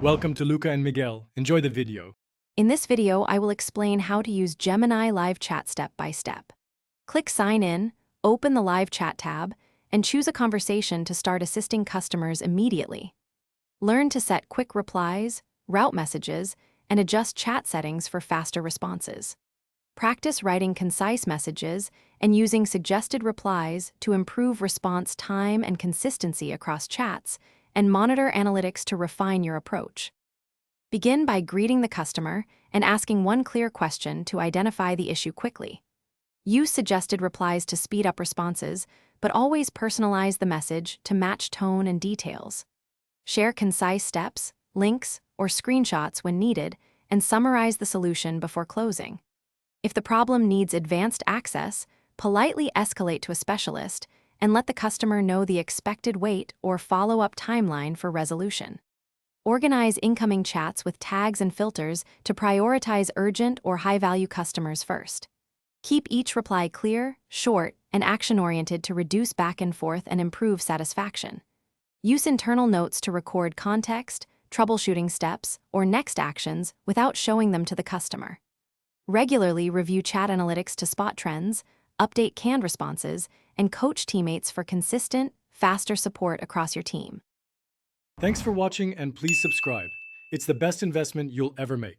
Welcome to Luca and Miguel. Enjoy the video. In this video, I will explain how to use Gemini Live Chat step by step. Click Sign In, open the Live Chat tab, and choose a conversation to start assisting customers immediately. Learn to set quick replies, route messages, and adjust chat settings for faster responses. Practice writing concise messages and using suggested replies to improve response time and consistency across chats, and monitor analytics to refine your approach. Begin by greeting the customer and asking one clear question to identify the issue quickly. Use suggested replies to speed up responses, but always personalize the message to match tone and details. Share concise steps, links, or screenshots when needed, and summarize the solution before closing. If the problem needs advanced access, politely escalate to a specialist and let the customer know the expected wait or follow-up timeline for resolution. Organize incoming chats with tags and filters to prioritize urgent or high-value customers first. Keep each reply clear, short, and action-oriented to reduce back and forth and improve satisfaction. Use internal notes to record context, troubleshooting steps, or next actions without showing them to the customer. Regularly review chat analytics to spot trends, update canned responses, and coach teammates for consistent, faster support across your team. Thanks for watching and please subscribe. It's the best investment you'll ever make.